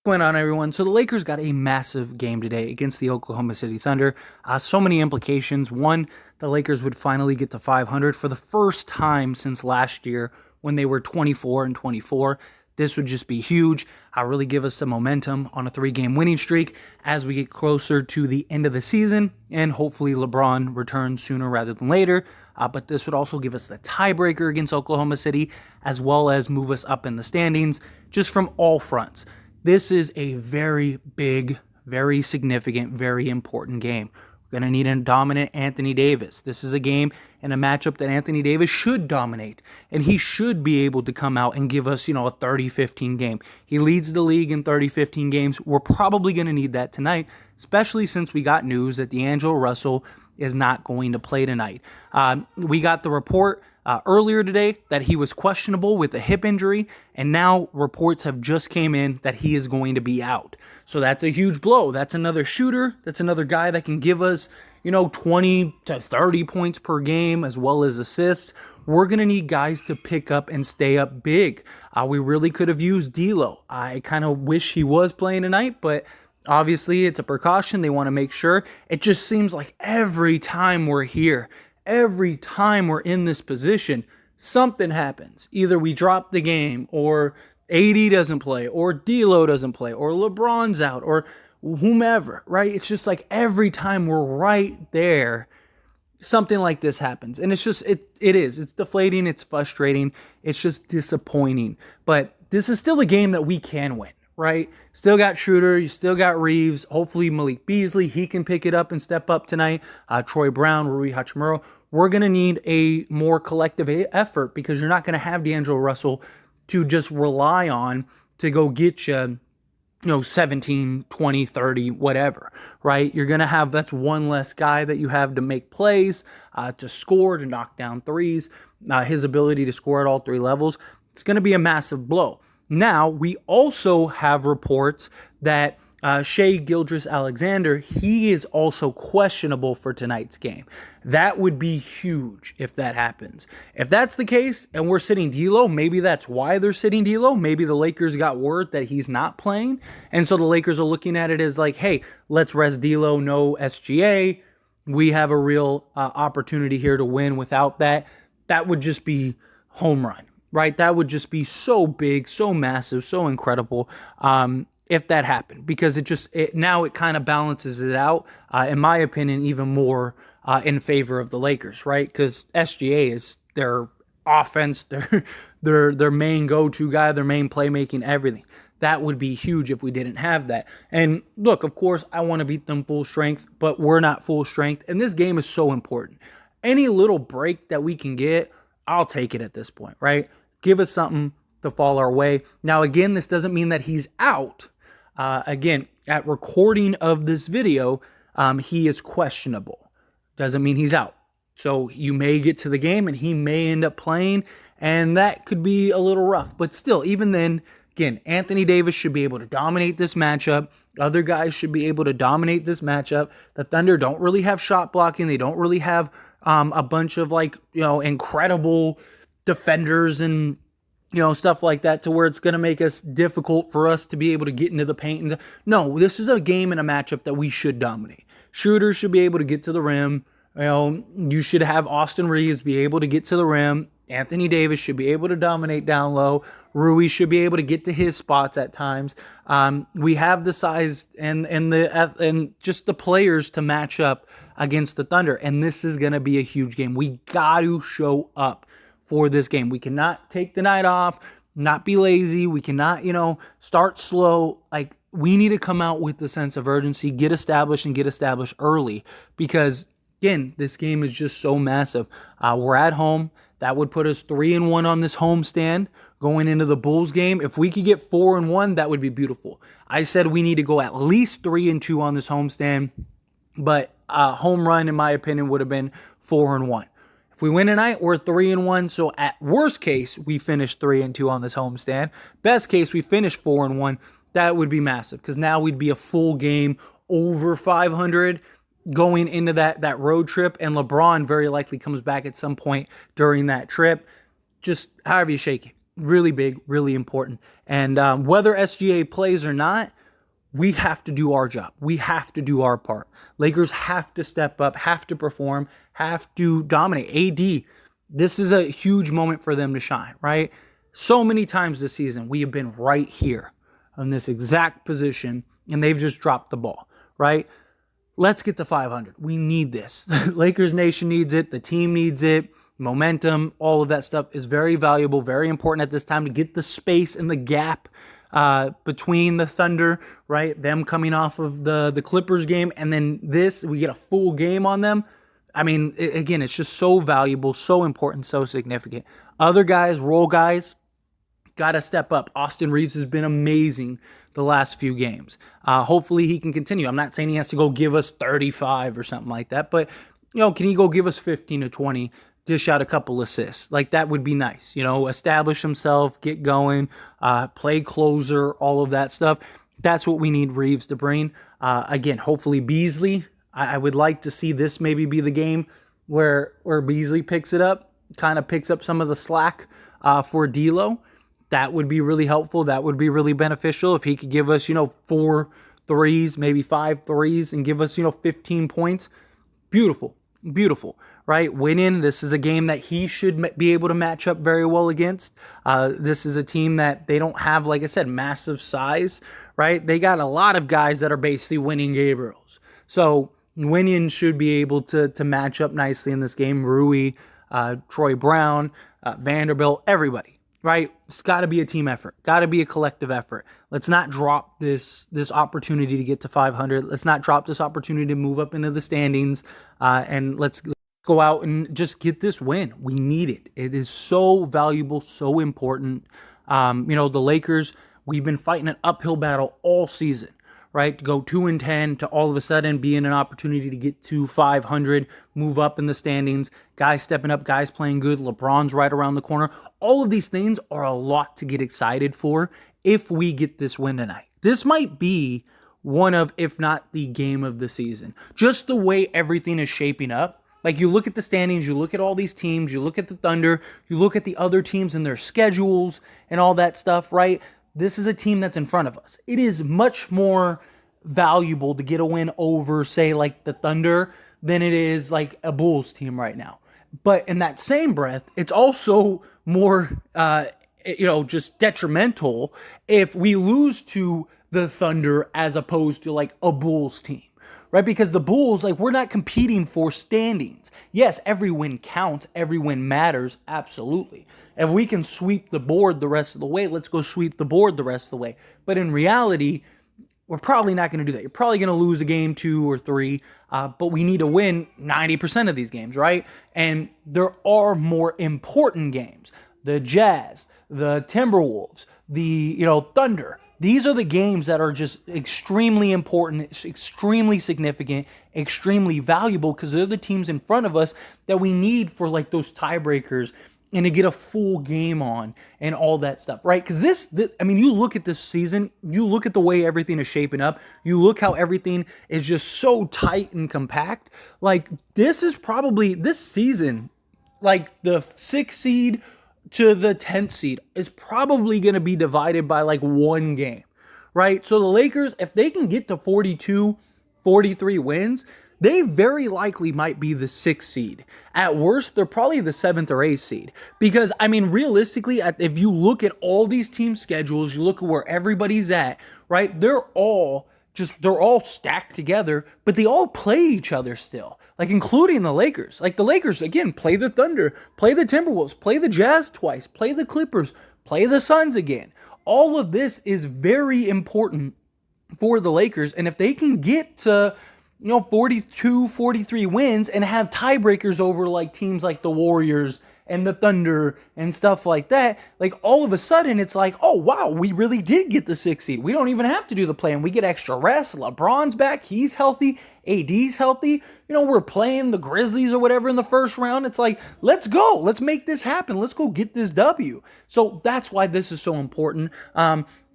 What's going on, everyone? So the Lakers got a massive game today against the Oklahoma City Thunder. So many implications. One, the Lakers would finally get to 500 for the first time since last year when they were 24-24. This would just be huge. Really give us some momentum on a 3-game winning streak as we get closer to the end of the season, and hopefully LeBron returns sooner rather than later. But this would also give us the tiebreaker against Oklahoma City, as well as move us up in the standings, just from all fronts. This is a very big, very significant, very important game. We're going to need a dominant Anthony Davis. This is a game and a matchup that Anthony Davis should dominate, and he should be able to come out and give us, a 30-15 game. He leads the league in 30-15 games. We're probably going to need that tonight, especially since we got news that D'Angelo Russell is not going to play tonight. We got the report earlier today that he was questionable with a hip injury, and now reports have just came in that he is going to be out. So that's a huge blow. That's another shooter. That's another guy that can give us, 20 to 30 points per game, as well as assists. We're going to need guys to pick up and stay up big. We really could have used D'Lo. I kind of wish he was playing tonight, but obviously it's a precaution. They want to make sure. It just seems like every time we're here, every time we're in this position, something happens. Either we drop the game, or AD doesn't play, or D'Lo doesn't play, or LeBron's out, or whomever, right? It's just like every time we're right there, something like this happens. And it's just, it's deflating, it's frustrating, it's just disappointing. But this is still a game that we can win, right? Still got Schroeder, you still got Reeves, hopefully Malik Beasley, he can pick it up and step up tonight. Troy Brown, Rui Hachimura. We're going to need a more collective effort, because you're not going to have D'Angelo Russell to just rely on to go get you, 17, 20, 30, whatever, right? You're going to have, that's one less guy that you have to make plays, to score, to knock down threes. His ability to score at all three levels, it's going to be a massive blow. Now, we also have reports that Shai Gilgeous-Alexander, he is also questionable for tonight's game. That would be huge if that happens. If that's the case, and we're sitting D'Lo, maybe that's why they're sitting D'Lo. Maybe the Lakers got word that he's not playing, and so the Lakers are looking at it as like, hey, let's rest D'Lo, no SGA. We have a real opportunity here to win without that. That would just be home run, right? That would just be so big, so massive, so incredible. If that happened, because now it kind of balances it out, in my opinion, even more in favor of the Lakers, right? Because SGA is their offense, their main go-to guy, their main playmaking, everything. That would be huge if we didn't have that. And look, of course, I want to beat them full strength, but we're not full strength, and this game is so important. Any little break that we can get, I'll take it at this point, right? Give us something to fall our way. Now, again, this doesn't mean that he's out. Again, at recording of this video, he is questionable. Doesn't mean he's out. So you may get to the game and he may end up playing, and that could be a little rough. But still, even then, again, Anthony Davis should be able to dominate this matchup. Other guys should be able to dominate this matchup. The Thunder don't really have shot blocking. They don't really have a bunch of incredible defenders and stuff like that, to where it's going to make us difficult for us to be able to get into the paint. No, this is a game and a matchup that we should dominate. Shooters should be able to get to the rim. You should have Austin Reeves be able to get to the rim. Anthony Davis should be able to dominate down low. Rui should be able to get to his spots at times. We have the size and just the players to match up against the Thunder, and this is going to be a huge game. We got to show up for this game. We cannot take the night off, not be lazy. We cannot, start slow. Like, we need to come out with the sense of urgency, get established early, because again, this game is just so massive. We're at home. That would put us 3-1 on this homestand going into the Bulls game. If we could get 4-1, that would be beautiful. I said we need to go at least 3-2 on this homestand, but home run, in my opinion, would have been 4-1. If we win tonight, we're 3-1. So at worst case, we finish 3-2 on this homestand. Best case, we finish 4-1. That would be massive, because now we'd be a full game over 500 going into that road trip. And LeBron very likely comes back at some point during that trip. Just however you shake it. Really big, really important. And whether SGA plays or not, we have to do our job. We have to do our part. Lakers have to step up, have to perform, have to dominate. AD, this is a huge moment for them to shine, right? So many times this season, we have been right here in this exact position, and they've just dropped the ball, right? Let's get to 500. We need this. Lakers Nation needs it. The team needs it. Momentum, all of that stuff is very valuable, very important at this time to get the space and the gap between the Thunder, right? Them coming off of the Clippers game, and then we get a full game on them. I mean, again, it's just so valuable, so important, so significant. Other guys, role guys, got to step up. Austin Reeves has been amazing the last few games. Hopefully he can continue. I'm not saying he has to go give us 35 or something like that, but can he go give us 15 to 20? Dish out a couple assists. Like, that would be nice. Establish himself, get going, play closer, all of that stuff. That's what we need Reeves to bring. Again, hopefully Beasley. I would like to see this maybe be the game where Beasley picks it up, kind of picks up some of the slack for D'Lo. That would be really helpful. That would be really beneficial if he could give us, 4 threes, maybe 5 threes, and give us, 15 points. Beautiful, right? Winning. This is a game that he should be able to match up very well against. This is a team that they don't have, like I said, massive size, right? They got a lot of guys that are basically winning Gabriels. So Winion should be able to match up nicely in this game. Rui, Troy Brown, Vanderbilt, everybody, right? It's got to be a team effort. Got to be a collective effort. Let's not drop this opportunity to get to 500. Let's not drop this opportunity to move up into the standings. And let's go out and just get this win. We need it. It is so valuable, so important. The Lakers, we've been fighting an uphill battle all season, right? To go 2-10 to all of a sudden be in an opportunity to get to 500, move up in the standings, guys stepping up, guys playing good, LeBron's right around the corner. All of these things are a lot to get excited for if we get this win tonight. This might be one of, if not the game of the season. Just the way everything is shaping up. Like, you look at the standings, you look at all these teams, you look at the Thunder, you look at the other teams and their schedules and all that stuff, right? This is a team that's in front of us. It is much more valuable to get a win over, say, like the Thunder than it is like a Bulls team right now. But in that same breath, it's also more, just detrimental if we lose to the Thunder as opposed to like a Bulls team. Right? Because the Bulls, we're not competing for standings. Yes, every win counts. Every win matters. Absolutely. If we can sweep the board the rest of the way, let's go sweep the board the rest of the way. But in reality, we're probably not going to do that. You're probably going to lose a game, 2 or 3, but we need to win 90% of these games, right? And there are more important games. The Jazz, the Timberwolves, the Thunder. These are the games that are just extremely important, extremely significant, extremely valuable, because they're the teams in front of us that we need for those tiebreakers and to get a full game on and all that stuff, right? Because you look at this season, you look at the way everything is shaping up, you look how everything is just so tight and compact. This is probably, this season, the 6th seed to the 10th seed is probably going to be divided by one game, right? So the Lakers, if they can get to 42, 43 wins, they very likely might be the 6th seed. At worst, they're probably the 7th or 8th seed. Because, realistically, if you look at all these team schedules, you look at where everybody's at, right? They're all stacked together, but they all play each other still. Including the Lakers. The Lakers, again, play the Thunder, play the Timberwolves, play the Jazz twice, play the Clippers, play the Suns again. All of this is very important for the Lakers, and if they can get to 42, 43 wins and have tiebreakers over teams like the Warriors and the Thunder and stuff like that, all of a sudden it's oh wow, we really did get the 6th seed. We don't even have to do the play, and we get extra rest. LeBron's back, he's healthy, AD's healthy. We're playing the Grizzlies or whatever in the first round. It's let's go, let's make this happen, let's go get this W. So that's why this is so important.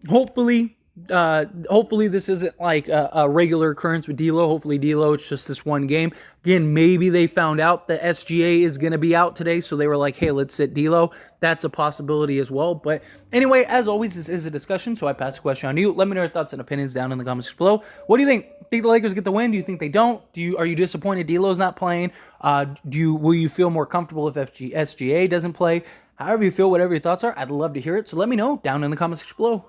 Hopefully Hopefully this isn't like a regular occurrence with D'Lo. Hopefully D'Lo, it's just this one game. Again, maybe they found out that SGA is going to be out today, so they were like, hey, let's sit D'Lo. That's a possibility as well. But anyway, as always, this is a discussion, so I pass the question on to you. Let me know your thoughts and opinions down in the comments below. What do you think? Think the Lakers get the win? Do you think they don't? Are you disappointed D'Lo's not playing? Will you feel more comfortable if SGA doesn't play? However you feel, whatever your thoughts are, I'd love to hear it. So let me know down in the comments below.